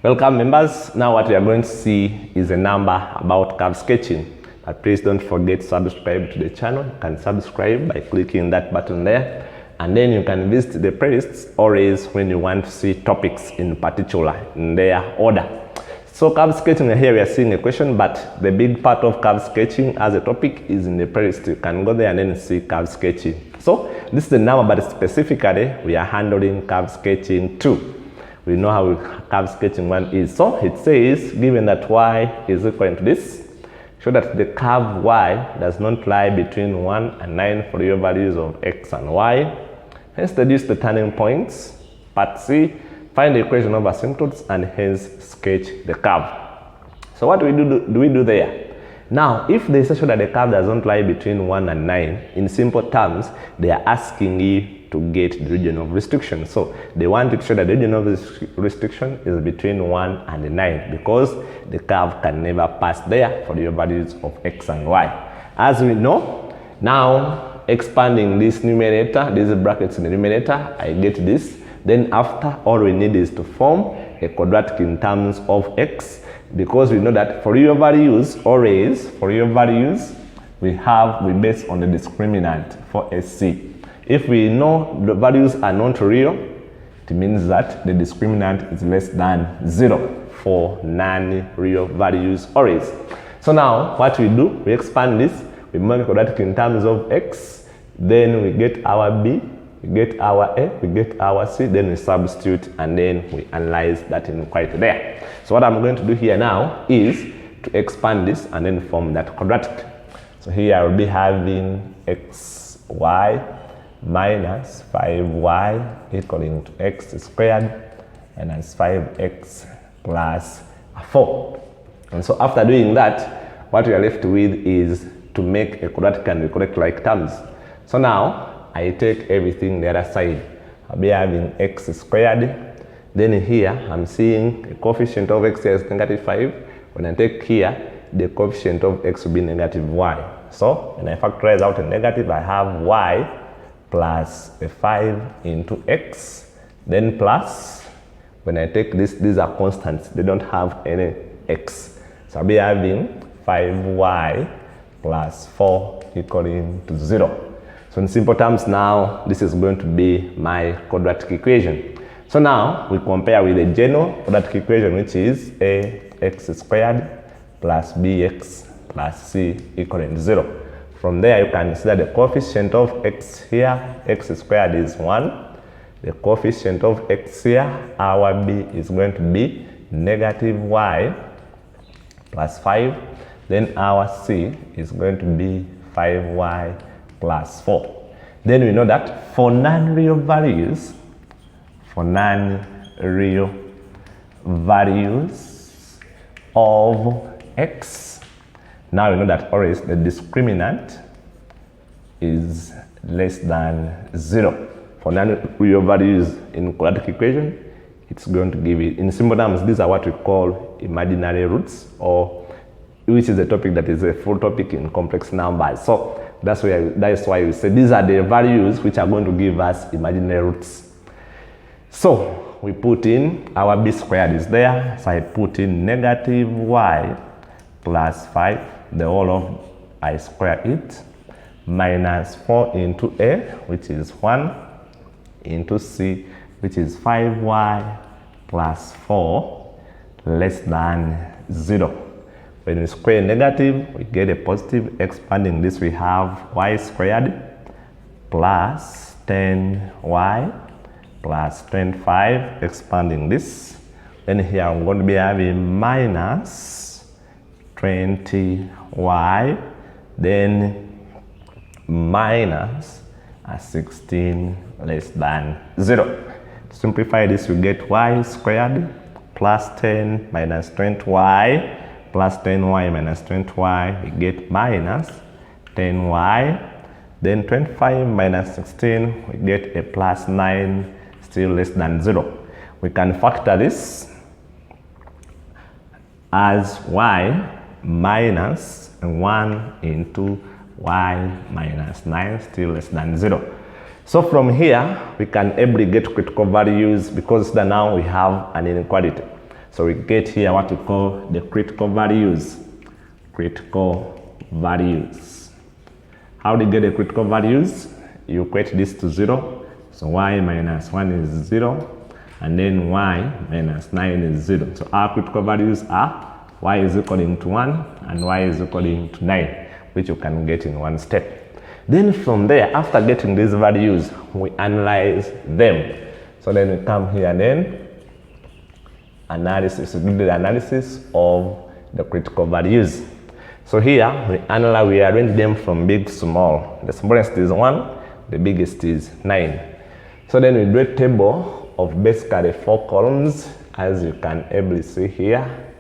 Welcome members. Now what we are going to see is a number about curve sketching. But please don't forget to subscribe to the channel. You can subscribe by clicking that button there. And then you can visit the playlists always when you want to see topics in particular in their order. So curve sketching, here we are seeing a question, but the big part of curve sketching as a topic is in the playlist. You can go there and then see curve sketching. So this is the number, but specifically we are handling curve sketching 2. We know how curve sketching 1 is. So it says, given that y is equal to this, show that the curve y does not lie between 1 and 9 for your values of x and y. Hence deduce the turning points. Part C, find the equation of asymptotes and hence sketch the curve. So what do we do there? Now, if they show that the curve does not lie between 1 and 9, in simple terms, they are asking you to get the region of restriction. So they want to show that the region of restriction is between 1 and 9 because the curve can never pass there for your values of x and y. As we know, now expanding this numerator, these brackets in the numerator, I get this. Then after, all we need is to form a quadratic in terms of x, because we know that for your values, always for your values, we base on the discriminant for SC. If we know the values are not real, it means that the discriminant is less than 0 for non-real values always. So now what we do, we expand this, we make a quadratic in terms of x, then we get our b, we get our a, we get our c, then we substitute and then we analyze that in quite there. So what I'm going to do here now is to expand this and then form that quadratic. So here I will be having xy minus 5y equaling to x squared minus 5x plus 4. And so after doing that, what we are left with is to make a quadratic and correct like terms. So now I take everything the other side. I'll be having x squared. Then here I'm seeing a coefficient of x here is negative 5. When I take here, the coefficient of x will be negative y. So when I factorize out a negative, I have y plus a 5 into x, then plus, when I take this, these are constants, they don't have any x. So I'll be having 5y plus 4 equaling to 0. So in simple terms now, this is going to be my quadratic equation. So now we compare with the general quadratic equation, which is ax squared plus bx plus c equaling to 0. From there, you can see that the coefficient of x here, x squared is 1. The coefficient of x here, our b, is going to be negative y plus 5. Then our c is going to be 5y plus 4. Then we know that for non-real values, of x, now we know that always the discriminant is less than 0. For non-real values in quadratic equation, it's going to give it, in simple terms, these are what we call imaginary roots, or which is a topic that is a full topic in complex numbers. So that's why we say these are the values which are going to give us imaginary roots. So we put in our b squared is there, so I put in negative y plus 5, the whole of I square it, minus 4 into a, which is 1, into c, which is 5y plus 4, less than 0. When we square negative, we get a positive. Expanding this, we have y squared plus 10y plus 25. Expanding this, then here I'm going to be having minus 20y, then minus 16 less than 0. To simplify this, we get y squared plus 10 minus 20y plus 10y minus 20y, we get minus 10y, then 25 minus 16, we get a plus 9, still less than 0. We can factor this as y minus 1 into y minus 9, still less than 0. So from here, we can able get critical values because now we have an inequality. So we get here what we call the critical values. Critical values. How do you get the critical values? You equate this to 0. So y minus 1 is 0. And then y minus 9 is 0. So our critical values are y is equaling to 1 and y is equaling to 9, which you can get in one step. Then from there, after getting these values, we analyze them. So then we come here and then analysis, we do the analysis of the critical values. So here we arrange them from big to small. The smallest is 1, the biggest is 9. So then we do a table of basically 4 columns, as you can ably see here.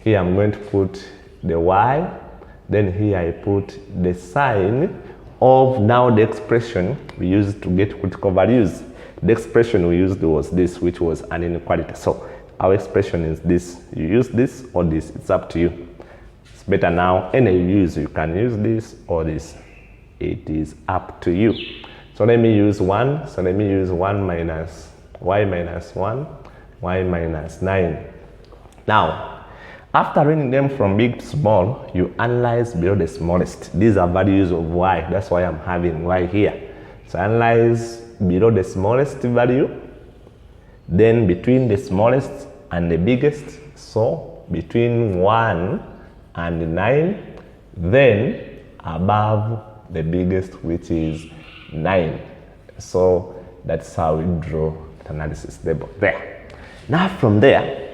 Here I'm going to put the y, then here I put the sign of now the expression we used to get critical values. The expression we used was this, which was an inequality. So our expression is this. You use this or this, it's up to you. It's better now, any you use, you can use this or this. It is up to you. So let me use 1. So let me use 1 minus y minus 1, y minus 9. Now, after arranging them from big to small, you analyze below the smallest. These are values of y. That's why I'm having y here. So analyze below the smallest value, then between the smallest and the biggest. So between 1 and 9, then above the biggest, which is 9. So that's how we draw the analysis table there. Now from there,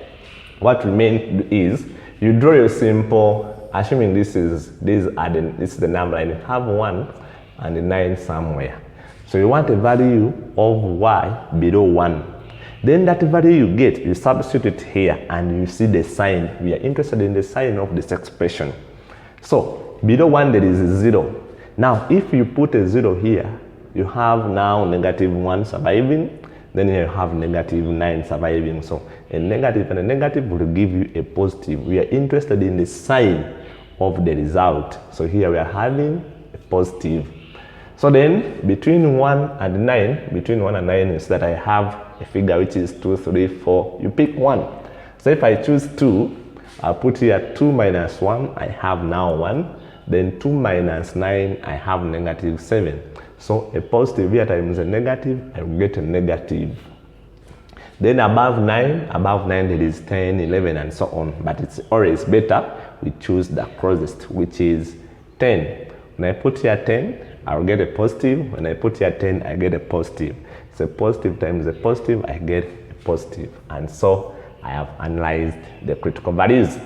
what remains is you draw your simple, assuming this is the number and you have 1 and 9 somewhere. So you want a value of y below 1. Then that value you get, you substitute it here and you see the sign. We are interested in the sign of this expression. So below 1 there is a 0. Now if you put a 0 here, you have now negative 1 surviving, then you have negative 9 surviving. So a negative and a negative will give you a positive. We are interested in the sign of the result. So here we are having a positive. So then between 1 and 9, between 1 and 9 is that I have a figure which is 2, 3, 4. You pick 1. So if I choose 2, I'll put here 2 minus 1, I have now 1. Then 2 minus 9, I have negative 7. So a positive here times a negative, I will get a negative. Then above 9 there is 10, 11 and so on. But it's always better we choose the closest, which is 10. When I put here 10, I'll get a positive. When I put here 10, I get a positive. So positive times a positive, I get a positive. And so I have analyzed the critical values.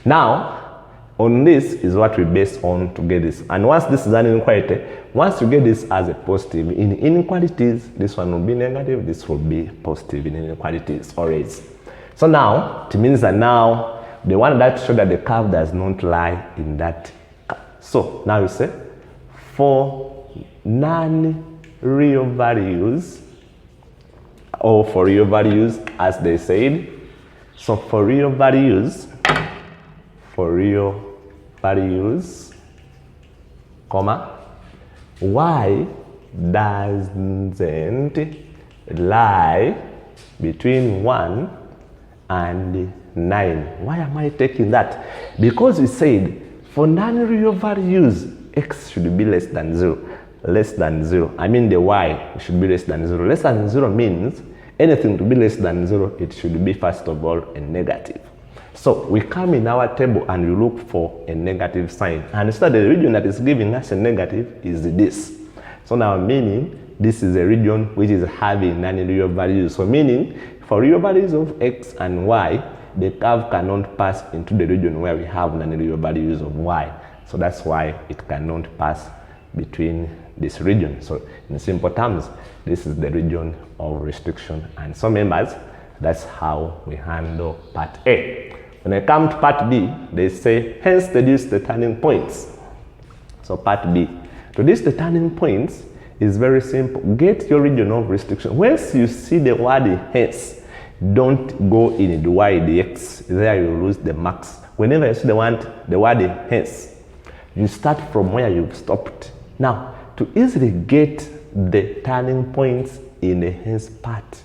Now, on this is what we base on to get this. And once this is an inequality, once you get this as a positive, in inequalities, this one will be negative, this will be positive in inequalities always. So now, it means that now, the one that showed that the curve does not lie in that. So now you say, for non-real values, or for real values as they said, so for real values, comma, y doesn't lie between 1 and 9. Why am I taking that? Because we said for non-real values, x should be less than 0. Less than 0. I mean the y should be less than 0. Less than 0 means anything to be less than 0, it should be first of all a negative. So we come in our table and we look for a negative sign. And so the region that is giving us a negative is this. So now meaning this is a region which is having non-real values. So meaning for real values of x and y, the curve cannot pass into the region where we have non-real values of y. So that's why it cannot pass between this region. So in simple terms, this is the region of restriction. And so members, that's how we handle part A. When I come to part B, they say, hence deduce the turning points. So part B, to deduce the turning points is very simple. Get your region of restriction. Once you see the word hence, don't go in the y, the x. There you lose the marks. Whenever you see the word hence, you start from where you've stopped. Now, to easily get the turning points in the hence part.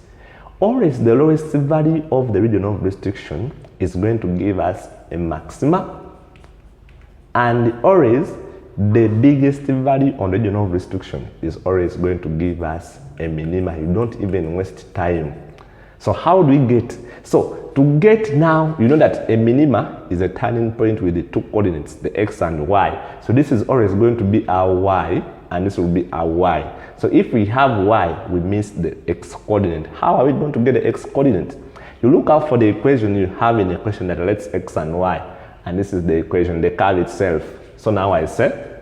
Always the lowest value of the region of restriction is going to give us a maxima, and always the biggest value on the region of restriction is always going to give us a minima. You don't even waste time. So how do we get? So to get now, you know that a minima is a turning point with the two coordinates, the x and y. So this is always going to be our y, and this will be our y. So if we have y, we miss the x coordinate. How are we going to get the x coordinate? You look out for the equation you have in the equation that lets x and y, and this is the equation, the curve itself. So now I say,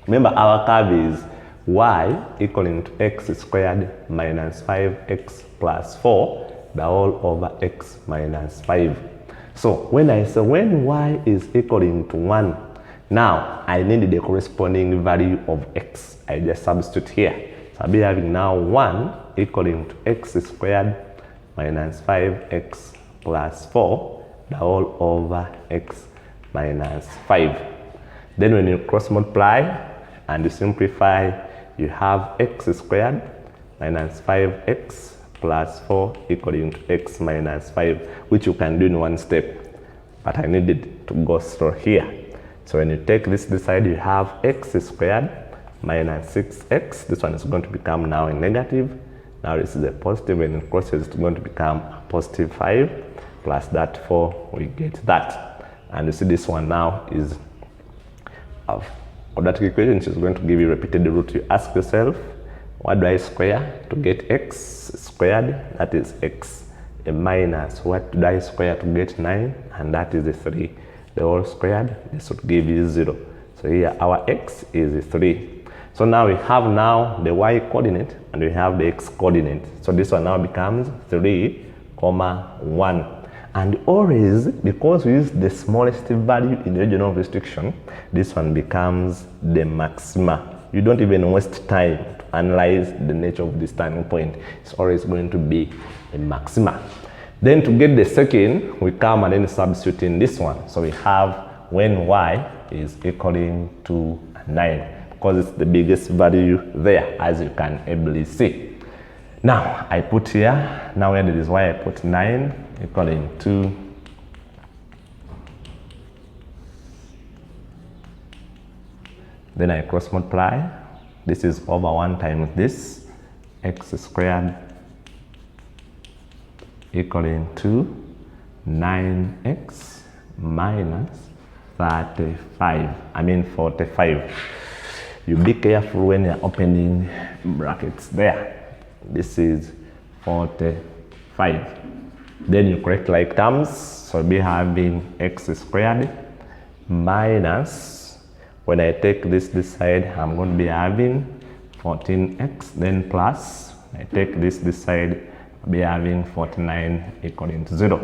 remember our curve is y equaling to x squared minus 5x plus 4, the whole over x minus 5. So when I say when y is equaling to 1, now I need the corresponding value of x. I just substitute here. So I'll be having now 1 equaling to x squared minus 5x plus 4, the whole over x minus 5. Then when you cross multiply and you simplify, you have x squared minus 5x plus 4 equaling to x minus 5, which you can do in one step, but I needed to go through here. So when you take this side, you have x squared minus 6x. This one is going to become now a negative. Now this is a positive, and it crosses, it's going to become a positive 5 plus that 4, we get that. And you see this one now is of quadratic equation, which is going to give you repeated root. You ask yourself, what do I square to get x squared? That is x. A minus, what do I square to get 9? And that is a 3. The whole squared, this would give you 0. So here our x is 3. So now we have now the y coordinate and we have the x coordinate. So this one now becomes 3, 1. And always, because we use the smallest value in the region of restriction, this one becomes the maxima. You don't even waste time to analyze the nature of this turning point. It's always going to be a maxima. Then to get the second, we come and then substitute in this one. So we have when y is equaling to 9, because it's the biggest value there, as you can ably see. Now I put here, now where there is y, I put 9 equaling to then I cross multiply. This is over 1 times this, x squared equaling to 9x minus 45. You be careful when you're opening brackets there. This is 45. Then you correct like terms, so be having x squared minus, when I take this side, I'm going to be having 14x, then plus, I take this side, I'll be having 49 equaling to 0.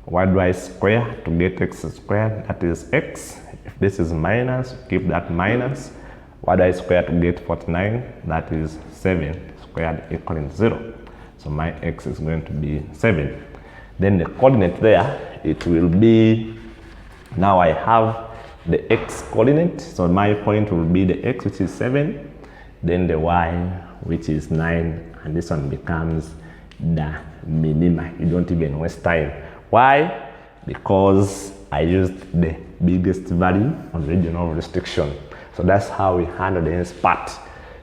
What do I square to get x squared? That is x. If this is minus, keep that minus. What do I square to get 49? That is 7 squared equaling to 0. So my x is going to be 7. Then the coordinate there, it will be, now I have the x coordinate, so my point will be the x, which is 7, then the y, which is 9, and this one becomes the minima. You don't even waste time. Why? Because I used the biggest value on the region of restriction. So that's how we handle the nth part.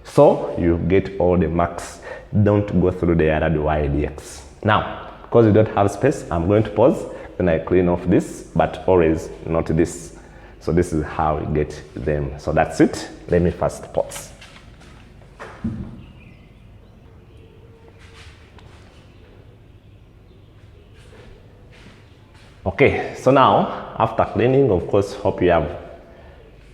So you get all the marks. Don't go through the other y dx. Now, because we don't have space, I'm going to pause, then I clean off this, but always not this. So this is how we get them. So that's it. Let me first pause. Okay, so now after cleaning, of course, hope you have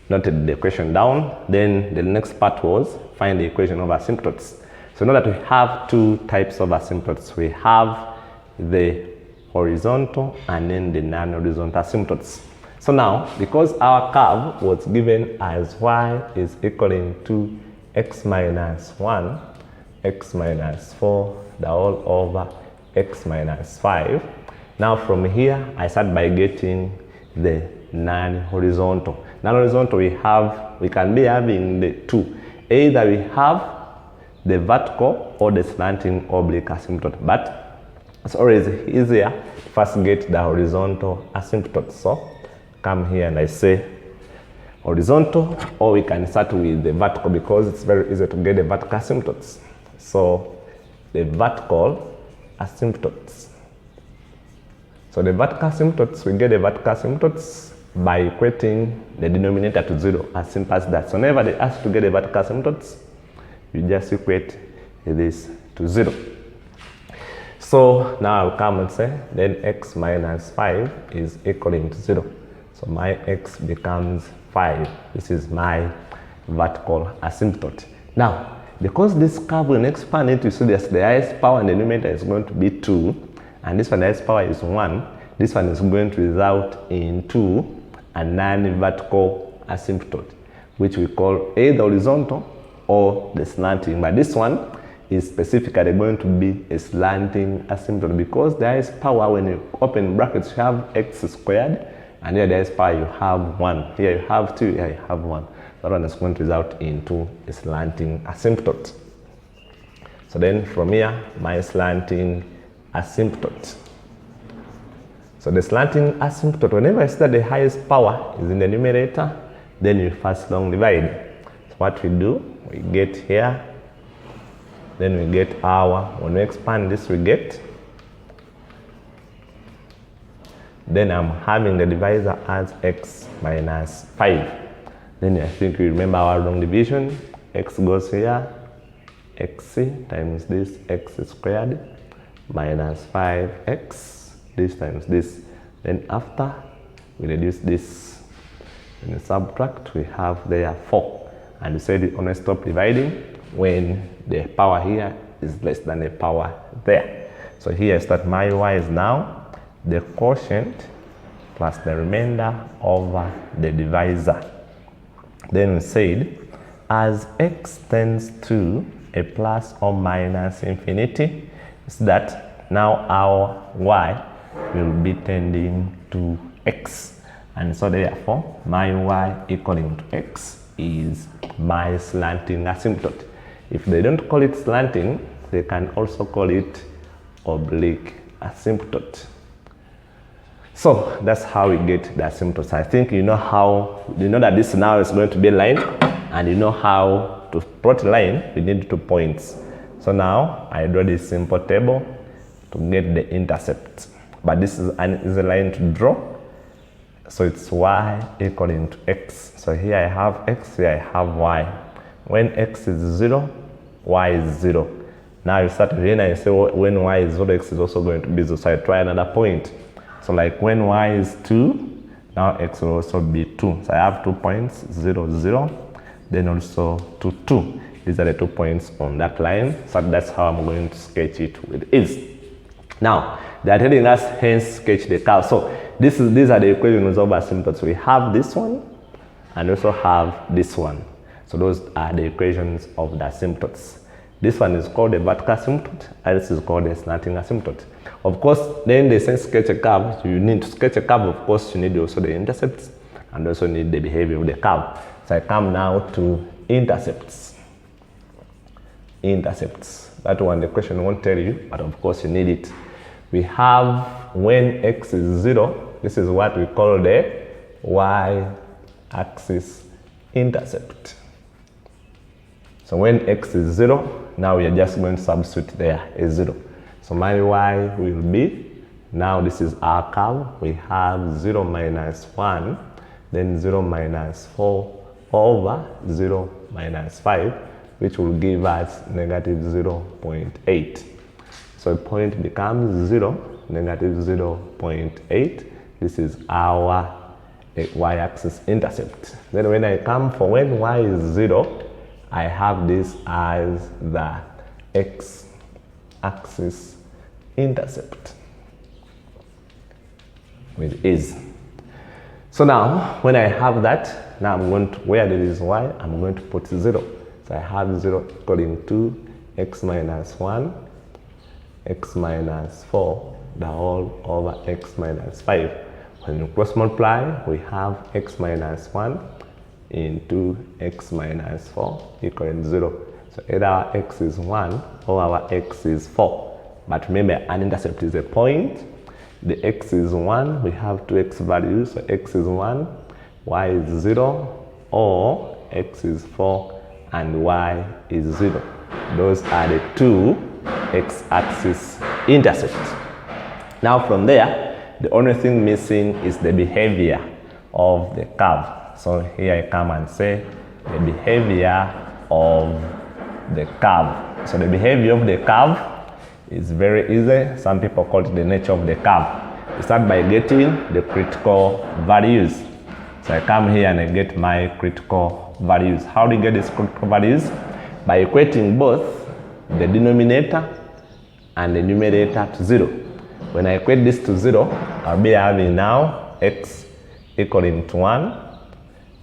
noted the equation down. Then the next part was find the equation of asymptotes. So now that we have two types of asymptotes, we have the horizontal and then the non-horizontal asymptotes. So now, because our curve was given as y is equaling to x minus 1, x minus 4, the whole over x minus 5. Now from here, I start by getting the non-horizontal. Non-horizontal, we can be having the two. Either we have the vertical or the slanting oblique asymptote, but it's always easier to first get the horizontal asymptote. So come here and I say horizontal, or we can start with the vertical because it's very easy to get the vertical asymptotes. So the vertical asymptotes. So the vertical asymptotes, we get the vertical asymptotes by equating the denominator to 0, as simple as that. So whenever they ask to get the vertical asymptotes, you just equate this to 0. So now I'll come and say, then x minus 5 is equaling to 0. So my x becomes 5. This is my vertical asymptote. Now, because this curve will expand into, so the highest power in the numerator is going to be 2, and this one, the highest power is 1, this one is going to result into a non-vertical asymptote, which we call either horizontal or the slanting. But this one is specifically going to be a slanting asymptote because the highest power, when you open brackets, you have x squared, and here the highest power you have 1. Here you have 2, here you have 1. That one is going to result into a slanting asymptote. So then from here, my slanting asymptote. So the slanting asymptote, whenever I see that the highest power is in the numerator, then you first long divide. So what we do, we get here, then we get our, when we expand this we get, then I'm having the divisor as x minus 5. Then I think you remember our long division, x goes here, x times this, x squared, minus 5x, this times this. Then after we reduce this, and subtract, we have there 4. And we said it only stop dividing when the power here is less than the power there. So here is that my y is now the quotient plus the remainder over the divisor. Then we said, as x tends to a plus or minus infinity, is that now our y will be tending to x. And so therefore, my y equaling to x is my slanting asymptote. If they don't call it slanting, they can also call it oblique asymptote. So that's how we get the asymptotes. I think you know that this now is going to be a line, and you know how to plot a line. We need 2 points. So now I draw this simple table to get the intercept. But this is an easy line to draw. So it's y equaling to x. So here I have x, here I have y. When x is 0, y is 0. Now you start again and you say, well, when y is 0, x is also going to be 0. So I try another point. So like when y is 2, now x will also be 2. So I have 2 points, 0, 0, then also 2, 2. These are the 2 points on that line. So that's how I'm going to sketch it with ease. Now, they are telling us hence sketch the curve. So these are the equations of asymptotes. We have this one and also have this one. So those are the equations of the asymptotes. This one is called the vertical asymptote, and this is called the slanting asymptote. Of course, then they say sketch a curve. You need to sketch a curve. Of course, you need also the intercepts and also need the behavior of the curve. So I come now to intercepts. Intercepts. That one, the question won't tell you, but of course you need it. We have when x is 0, this is what we call the y-axis intercept. So when x is 0, now we are just going to substitute there a 0. So my y will be, now this is our curve, we have 0 minus 1, then 0 minus 4 over 0 minus 5, which will give us negative 0.8. So point becomes 0, negative 0.8. This is our y-axis intercept. Then when I come for when y is 0, I have this as the x-axis intercept with ease. So now, when I have that, now I'm going to, where there is y, I'm going to put 0. So I have 0 equaling to x minus 1, x minus 4, the whole over x minus 5. When you cross multiply, we have x minus 1 into x minus 4 equaling 0. So either our x is 1 or our x is 4. But remember, an intercept is a point. The x is 1, we have two x values, so x is 1, y is 0, or x is 4 and y is 0. Those are the two x-axis intercepts. Now from there, the only thing missing is the behavior of the curve. So here I come and say the behavior of the curve. So the behavior of the curve is very easy. Some people call it the nature of the curve. We start by getting the critical values. So I come here and I get my critical values. How do you get these critical values? By equating both the denominator and the numerator to 0. When I equate this to 0, I'll be having now x equaling to 1.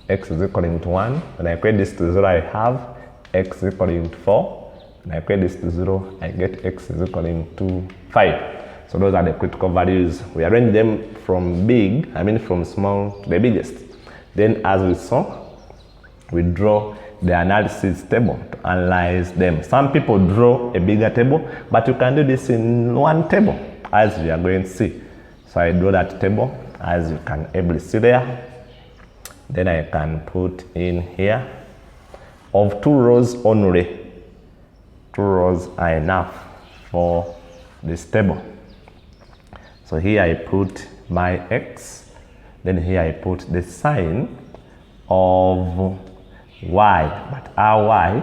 X is equaling to 1. When I equate this to 0, I have x equaling to 4. When I equate this to 0, I get x is equaling to 5. So those are the critical values. We arrange them from from small to the biggest. Then as we saw, we draw the analysis table to analyze them. Some people draw a bigger table, but you can do this in one table, as we are going to see. So I draw that table, as you can able to see there. Then I can put in here, of 2 rows only, 2 rows are enough for this table. So here I put my x, then here I put the sign of y, but our y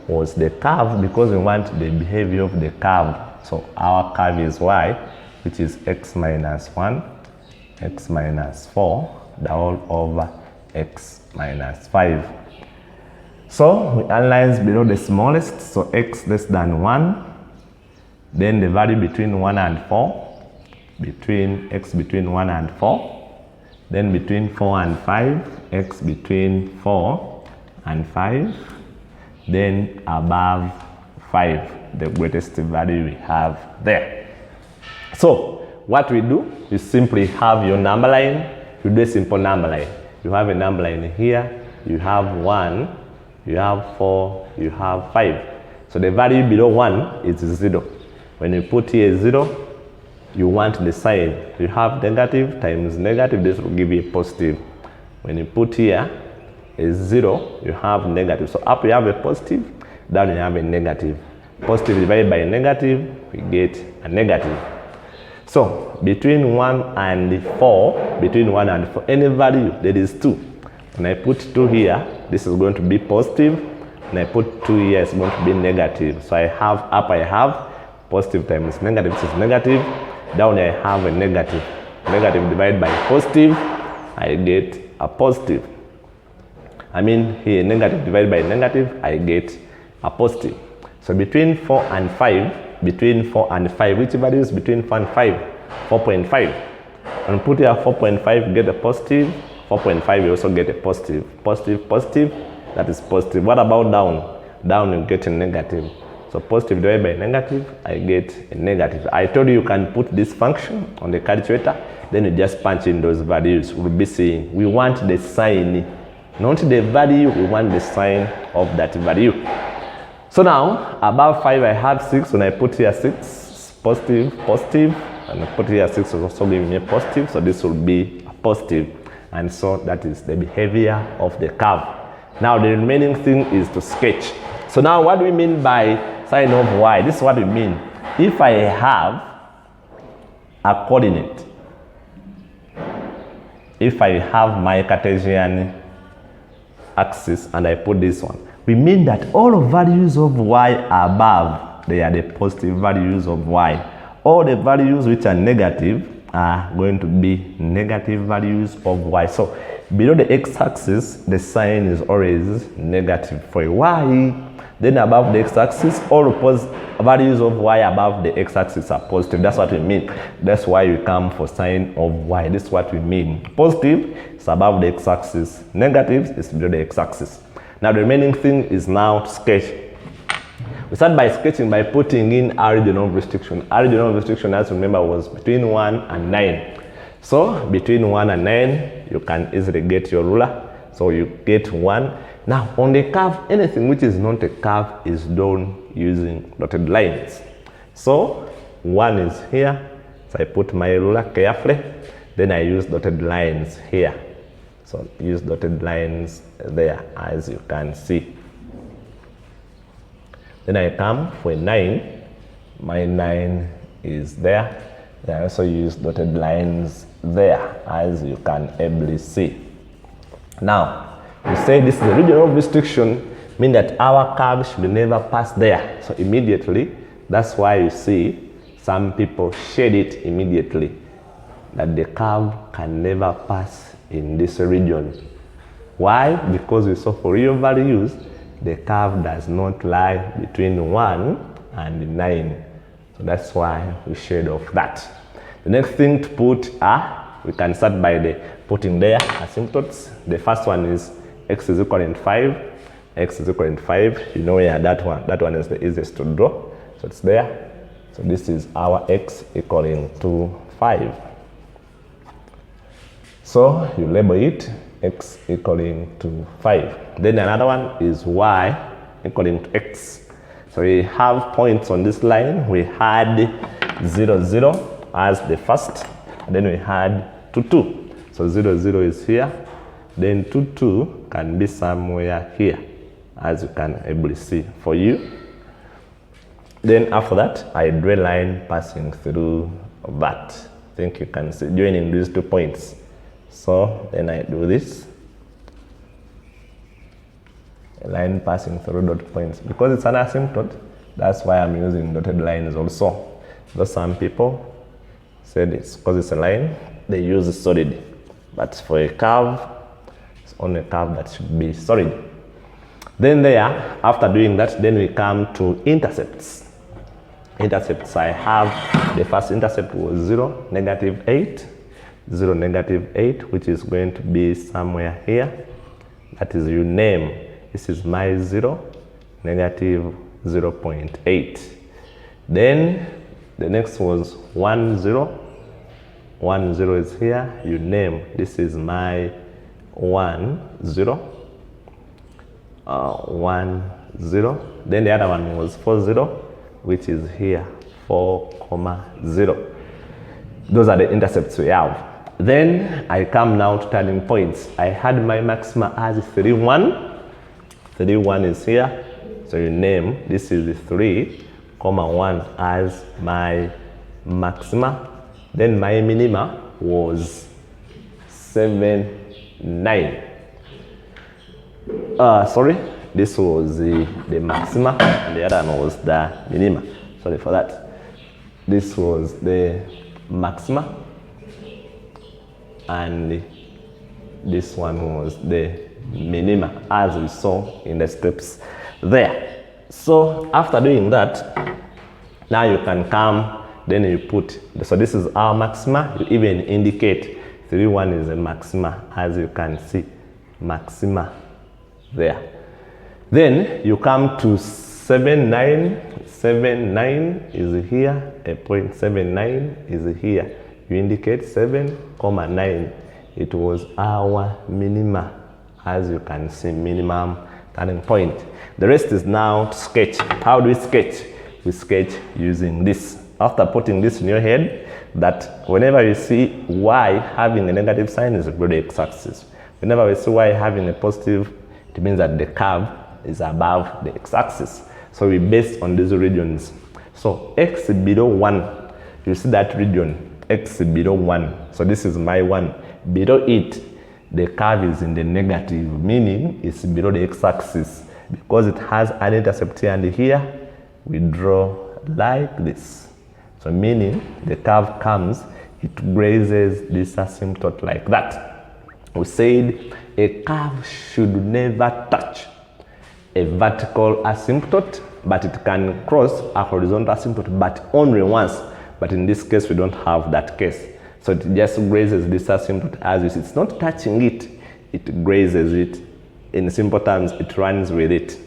was the curve because we want the behavior of the curve. So our curve is y, which is x minus 1, x minus 4, the whole over x minus 5. So we analyze below the smallest, so x less than 1, then the value between 1 and 4, between x between 1 and 4, then between 4 and 5, x between 4 and 5, then above 5, the greatest value we have there. So what we do is simply have your number line. You do a simple number line. You have a number line here, you have 1, you have 4, you have 5. So the value below 1 is 0. When you put here 0, you want the sign. You have negative times negative, this will give you a positive. When you put here a 0, you have negative. So up you have a positive, down you have a negative. Positive divided by negative, we get a negative. So between 1 and 4, between 1 and 4, any value that is 2. When I put 2 here, this is going to be positive. When I put 2 here, it's going to be negative. So I have up, I have positive times negative, this is negative. Down I have a negative. Negative divided by positive, I get a positive. Here negative divided by negative, I get a positive. So between 4 and 5, which value is between 4 and 5? 4.5. And put here 4.5, get a positive. 4.5, you also get a positive. Positive, positive, that is positive. What about down? Down you get a negative. So positive divided by negative, I get a negative. I told you can put this function on the calculator, then you just punch in those values. We'll be saying we want the sign, not the value, we want the sign of that value. So now, above 5 I have 6. When I put here 6, positive, positive, and I put here 6 is also giving me a positive, so this will be a positive. And so that is the behavior of the curve. Now the remaining thing is to sketch. So now what do we mean by sign of y? This is what we mean. If I have a coordinate, if I have my Cartesian axis and I put this one, we mean that all values of y above, they are the positive values of y. All the values which are negative are going to be negative values of y. So below the x-axis, the sign is always negative for y. Then above the x-axis, all values of y above the x-axis are positive. That's what we mean. That's why we come for sign of y. This is what we mean. Positive is above the x-axis. Negative is below the x-axis. Now the remaining thing is now to sketch. We start by sketching by putting in our region of restriction. Our region of restriction, as you remember, was between 1 and 9. So between 1 and 9, you can easily get your ruler. So you get 1. Now, on the curve, anything which is not a curve is done using dotted lines. So, 1 is here, so I put my ruler carefully, then I use dotted lines here. So, use dotted lines there, as you can see. Then I come for 9, my 9 is there. Then I also use dotted lines there, as you can ably see. Now, we say this is a region of restriction, mean that our curve should never pass there. So immediately, that's why you see some people shade it immediately, that the curve can never pass in this region. Why? Because we saw for real values, the curve does not lie between 1 and 9. So that's why we shade off that. The next thing to put we can start by putting there asymptotes. The first one is x is equal to 5. X is equal to 5. You know where that one is the easiest to draw. So it's there. So this is our x equaling to 5. So you label it x equaling to 5. Then another one is y equaling to x. So we have points on this line. We had 0, 0 as the first. And then we had 2, 2. So 0, 0 is here. Then 2, 2 can be somewhere here, as you can able see for you. Then after that, I draw a line passing through that. I think you can see joining these 2 points. So then I do this. A line passing through dot points. Because it's an asymptote, that's why I'm using dotted lines also. Though some people said it's because it's a line, they use a solid. But for a curve, it's only a curve that should be solid. Then there, after doing that, then we come to intercepts. Intercepts, I have the first intercept was 0, negative 8. 0, negative 8, which is going to be somewhere here. That is you name. This is my 0, negative 0.8. Then the next was 1, 0. 1, 0 is here. You name. This is my 1, 0. 1, 0. Then the other one was 4, 0, which is here. 4, 0. Those are the intercepts we have. Then I come now to turning points. I had my maxima as 3, 1. 3, 1 is here. So you name, this is 3, 1 as my maxima. Then my minima was 7, 9. Sorry, this was the maxima and the other one was the minima. Sorry for that. This was the maxima and this one was the minima, as we saw in the steps there. So after doing that, now you can come, then you put, so this is our maxima. You even indicate 3, 1 is a maxima, as you can see, maxima there. Then you come to 7, 9. 7, 9 is here. A point 7, 9 is here. You indicate 7, 9. It was our minima, as you can see, minimum turning point. The rest is now to sketch. How do we sketch? We sketch using this. After putting this in your head, that whenever you see y having a negative sign, is below the x-axis. Whenever we see y having a positive, it means that the curve is above the x-axis. So we base on these regions. So x below 1, you see that region, x below 1. So this is my 1. Below it, the curve is in the negative, meaning it's below the x-axis. Because it has an intercept here and here, we draw like this. So meaning the curve comes, it grazes this asymptote like that. We said a curve should never touch a vertical asymptote, but it can cross a horizontal asymptote, but only once. But in this case, we don't have that case. So it just grazes this asymptote as you see. It's not touching it, it grazes it. In simple terms, it runs with it.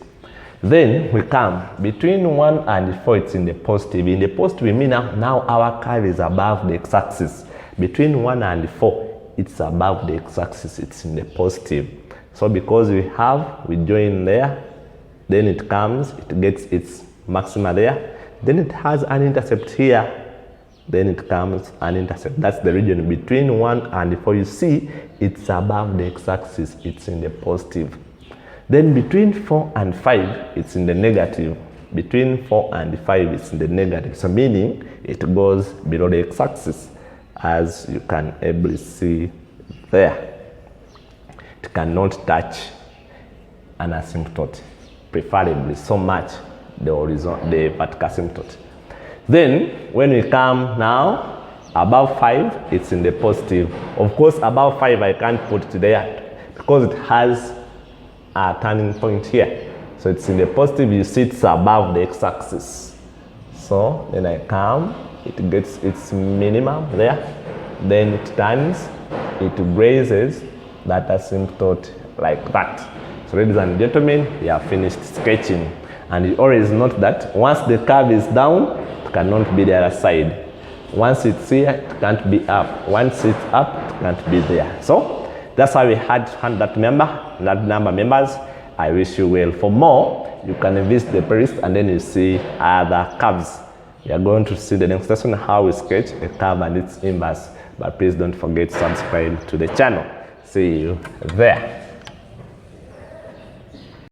Then we come between 1 and 4, it's in the positive. In the positive, we mean now our curve is above the x-axis. Between 1 and 4, it's above the x-axis, it's in the positive. So because we join there, then it gets its maxima there, then it has an intercept here, then it comes an intercept. That's the region between 1 and 4. You see, it's above the x-axis, it's in the positive. Then between 4 and 5, it's in the negative. Between 4 and 5, it's in the negative. So meaning, it goes below the x-axis, as you can ably see there. It cannot touch an asymptote, preferably so much the vertical asymptote. Then, when we come now, above 5, it's in the positive. Of course, above 5, I can't put it there because it has a turning point here. So it's in the positive, you see it's above the x-axis. So, then I come, it gets its minimum there. Then it turns, it grazes that asymptote like that. So, ladies and gentlemen, we have finished sketching. And you always note that once the curve is down, it cannot be the other side. Once it's here, it can't be up. Once it's up, it can't be there. So that's how we had that number members. I wish you well. For more, you can visit the playlist and then you see other curves. You are going to see the next lesson how we sketch a curve and its inverse. But please don't forget to subscribe to the channel. See you there.